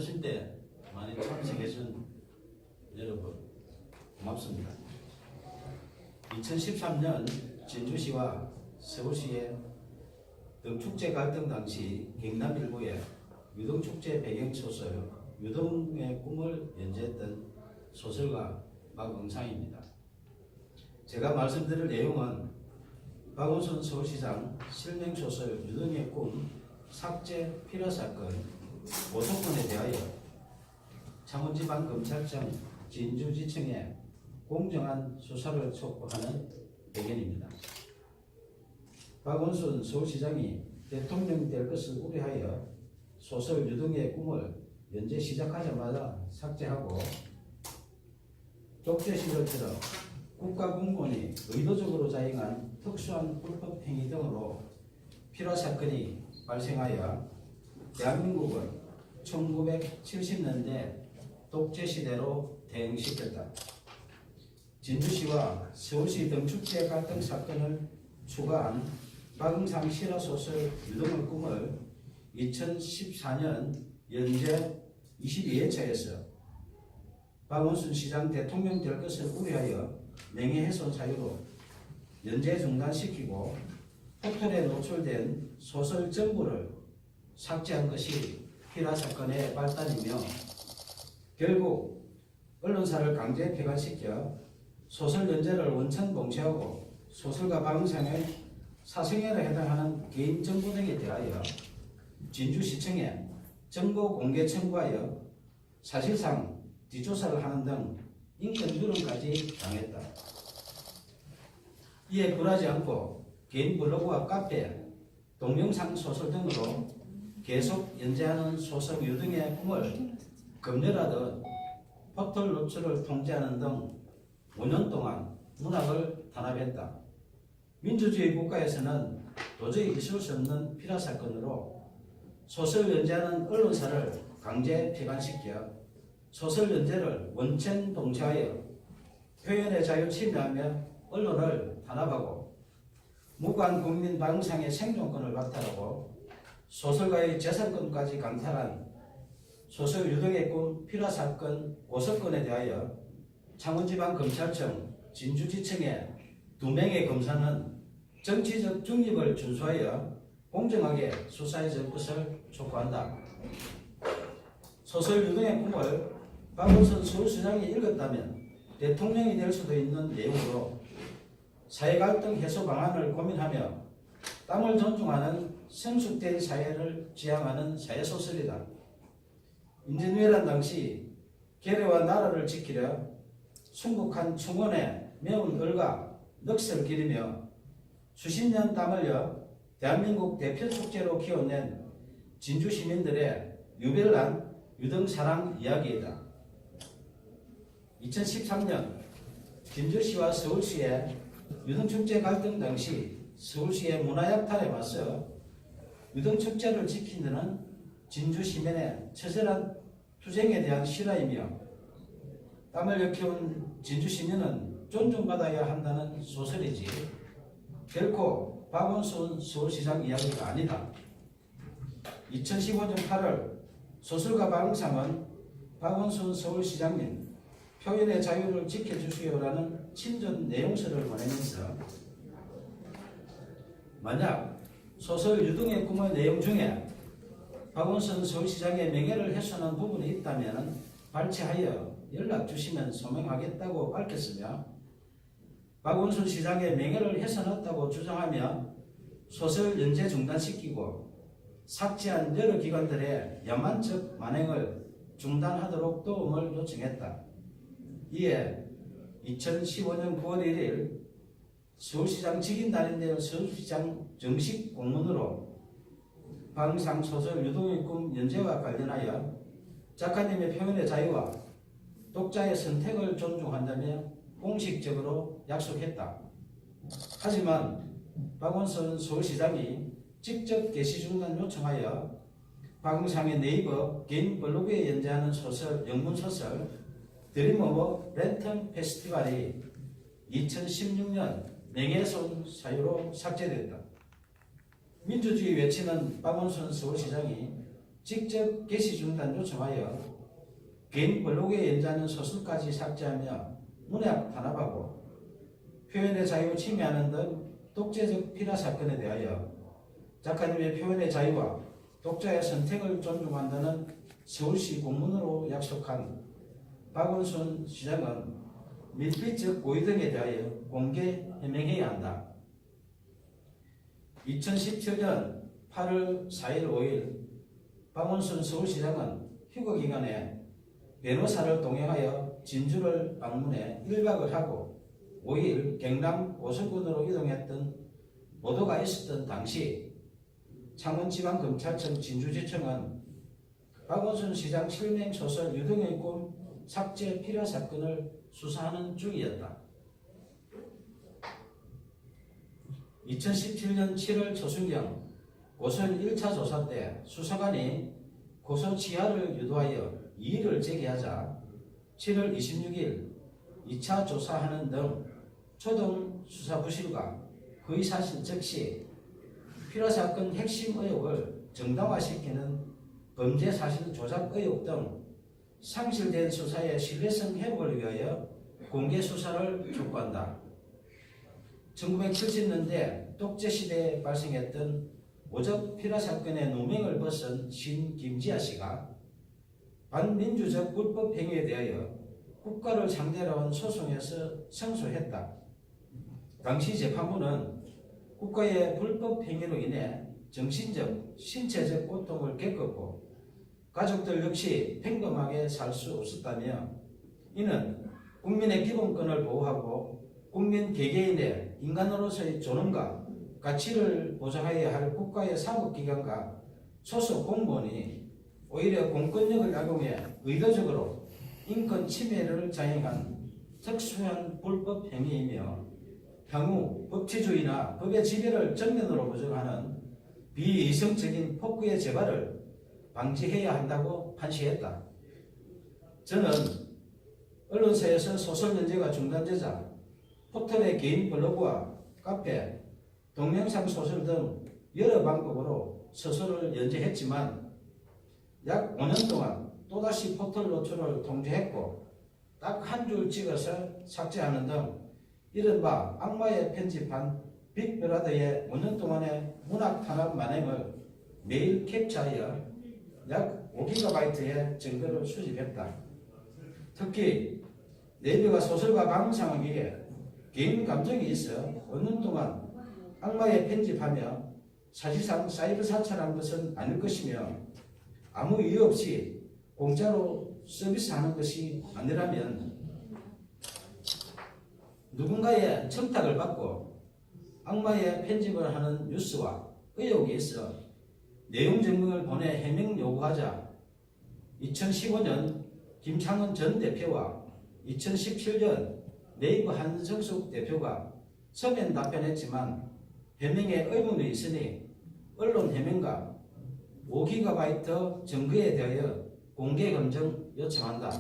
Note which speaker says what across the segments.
Speaker 1: 오신 때 많이 참석해준 여러분 고맙습니다. 2013년 진주시와 서울시의 등축제 갈등 당시 경남 일부의 유등축제 배경소설 유등의 꿈을 연재했던 소설가 박응상입니다. 제가 말씀드릴 내용은 박원순 서울시장 실명소설 유등의 꿈 삭제 필요 사건 고소건에 대하여 창원지방검찰청 진주지청에 공정한 수사를 촉구하는 의견입니다. 박원순 서울시장이 대통령이 될 것을 우려하여 소설 유등의 꿈을 연재 시작하자마자 삭제하고 독재 시절처럼 국가공무원이 의도적으로 자행한 특수한 불법 행위 등으로 필요 사건이 발생하여 대한민국을 1970년대 독재 시대로 대응시켰다. 진주시와 서울시 등축제 갈등 사건을 추가한 박응상 실화소설 유등의 꿈을 2014년 연재 22회차에서 박원순 시장 대통령 될 것을 우려하여 명예훼손 사유로 연재 중단시키고 포털에 노출된 소설 전부를 삭제한 것이 필화 사건의 발단이며 결국 언론사를 강제 폐간시켜 소설 연재를 원천 봉쇄하고 소설가 박응상의 사생활에 해당하는 개인 정보 등에 대하여 진주시청에 정보 공개 청구하여 사실상 뒷조사를 하는 등 인권 유린까지 당했다. 이에 굴하지 않고 개인 블로그와 카페, 동영상 소설 등으로 계속 연재하는 소설 유등의 꿈을 검열하듯 포털 노출을 통제하는 등 5년 동안 문학을 탄압했다. 민주주의 국가에서는 도저히 있을 수 없는 필화 사건으로 소설 연재하는 언론사를 강제 폐간시켜 소설 연재를 원천 봉쇄하여 표현의 자유 침해하며 언론을 탄압하고 무관 국민 박응상의 생존권을 박탈하고 소설가의 재산권까지 강탈한 소설 유등의 꿈 필화 사건 고소건에 대하여 창원지방검찰청 진주지청의 2명의 검사는 정치적 중립을 준수하여 공정하게 수사해 줄 것을 촉구한다. 소설 유등의 꿈을 박원순 서울시장이 읽었다면 대통령이 될 수도 있는 내용으로 사회갈등 해소 방안을 고민하며 땀을 존중하는 성숙된 사회를 지향하는 사회소설이다. 임진왜란 당시 계례와 나라를 지키려 순국한 충원에 매운 을과 넋을 기리며 수십 년 땀 흘려 대한민국 대표 축제로 키워낸 진주 시민들의 유별난 유등 사랑 이야기이다. 2013년 진주시와 서울시의 유등축제 갈등 당시 서울시의 문화약탈에 맞서 유등축제를 지키는 진주 시민의 처절한 투쟁에 대한 실화이며 땀을 흘려 키운 진주 시민은 존중받아야 한다는 소설이지 결코 박원순 서울시장 이야기가 아니다. 2015년 8월 소설가 박응상은 박원순 서울시장님 표현의 자유를 지켜주시오라는 친전 내용서를 보내면서 만약 소설 유등의 꿈의 내용 중에 박원순 서울시장의 명예를 훼손한 부분이 있다면 발췌하여 연락 주시면 소명하겠다고 밝혔으며 박원순 시장의 명예를 훼손했다고 주장하며 소설 연재 중단시키고 삭제한 여러 기관들의 야만적 만행을 중단하도록 도움을 요청했다. 이에 2015년 9월 1일 서울시장 직인날인데요. 서울시장 정식 공문으로 박응상 소설 유등의 꿈 연재와 관련하여 작가님의 표현의 자유와 독자의 선택을 존중한다며 공식적으로 약속했다. 하지만 박원순 서울시장이 직접 게시 중단 요청하여 박응상의 네이버 개인 블로그에 연재하는 소설, 영문소설 드림 오브 랜턴 페스티벌이 2016년 명예훼손 사유로 삭제됐다. 민주주의 외치는 박원순 서울시장이 직접 게시 중단 요청하여 개인 블로그에 연재하는 소설까지 삭제하며 문학 탄압하고 표현의 자유 침해하는 등 독재적 피라 사건에 대하여 작가님의 표현의 자유와 독자의 선택을 존중한다는 서울시 공문으로 약속한 박원순 시장은 밀필적 고의 등에 대하여 공개 해명해야 한다. 2017년 8월 4일 5일 박원순 서울시장은 휴거기간에 변호사를 동행하여 진주를 방문해 1박을 하고 5일 경남 오설군으로 이동했던 보도가 있었던 당시 창원지방검찰청 진주지청은 박원순 시장 실명 소설 유등의 꿈 삭제 필요 사건을 수사하는 중이었다. 2017년 7월 초순경 고소인 1차 조사 때 수사관이 고소 취하를 유도하여 이의를 제기하자 7월 26일 2차 조사하는 등 초동 수사 부실과 거의 사실 즉시 필요 사건 핵심 의혹을 정당화시키는 범죄 사실 조작 의혹 등 상실된 수사의 신뢰성 회복을 위하여 공개 수사를 촉구한다. 1970년대 독재시대에 발생했던 오적 필화 사건의 누명을 벗은 신 김지아 씨가 반민주적 불법 행위에 대하여 국가를 상대로 한 소송에서胜訴했다. 당시 재판부는 국가의 불법 행위로 인해 정신적, 신체적 고통을 겪었고 가족들 역시 평범하게 살 수 없었다며 이는 국민의 기본권을 보호하고 국민 개개인의 인간으로서의 존엄과 가치를 보장해야 할 국가의 사법기관과 소속 공무원이 오히려 공권력을 악용해 의도적으로 인권 침해를 자행한 특수한 불법 행위이며 향후 법치주의나 법의 지배를 정면으로 부정하는 비이성적인 폭구의 재발을 방지해야 한다고 판시했다. 저는 언론사에서 소설 연재가 중단되자 포털의 개인 블로그와 카페, 동영상 소설 등 여러 방법으로 소설을 연재했지만 약 5년 동안 또다시 포털 노출을 통제했고 딱 한 줄 찍어서 삭제하는 등 이른바 악마의 편집한 빅브라더의 5년 동안의 문학 탄압 만행을 매일 캡처하여 약 5GB의 증거를 수집했다. 특히 내비가 소설가 방송하기에 개인 감정이 있어 5년 동안 악마에 편집하며 사실상 사이버 사찰한 것은 아닐 것이며 아무 이유 없이 공짜로 서비스하는 것이 아니라면 누군가의 청탁을 받고 악마의 편집을 하는 뉴스와 의혹이 있어 내용 증명을 보내 해명 요구하자 2015년 김창원 전 대표와 2017년 네이버 한성숙 대표가 서면 답변했지만 해명에 의문이 있으니 언론 해명과 5GB 증거에 대하여 공개 검증 요청한다.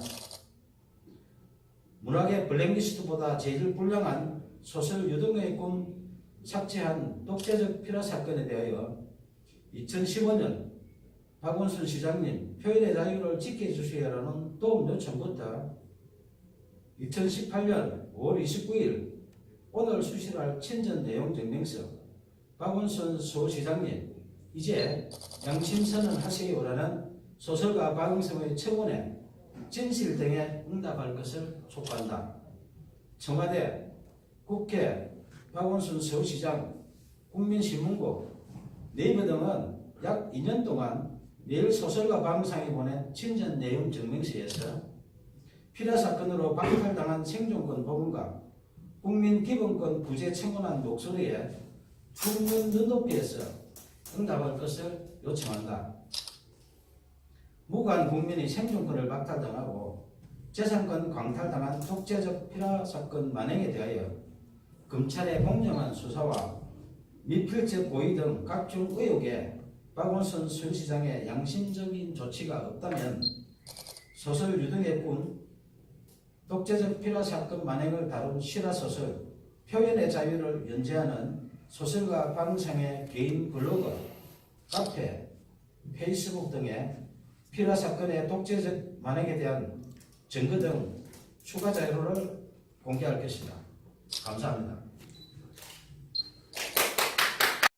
Speaker 1: 문학의 블랙리스트보다 제일 불량한 소설 유등의 꿈 삭제한 독재적 필화 사건에 대하여 2015년 박원순 시장님 표현의 자유를 지켜주시라는 도움 요청부터 2018년 5월 29일 오늘 수실할 친전 내용 증명서 박원순 서울시장님 이제 양심선언 하세요라는 소설가 박응성의 청원에 진실 등에 응답할 것을 촉구한다. 청와대, 국회, 박원순 서울시장, 국민신문고, 네이버 등은 약 2년 동안 매일 소설가 박응성이 보낸 친전 내용 증명서에서 필화 사건으로 박탈당한 생존권 복원과 국민 기본권 구제 청원한 목소리에 충분 눈높이에서 응답할 것을 요청한다. 무관 국민이 생존권을 박탈당하고 재산권 광탈당한 독재적 필화 사건 만행에 대하여 검찰의 공정한 수사와 미필적 고의 등 각종 의혹에 박원순 서울시장의 양심적인 조치가 없다면 소설 유등의 꿈, 독재적 필화 사건 만행을 다룬 실화소설 표현의 자유를 연재하는 소설가 박응성의 개인 블로그, 카페, 페이스북 등의 피라 사건의 독재적 만행에 대한 증거 등 추가 자료를 공개할 것이다. 감사합니다.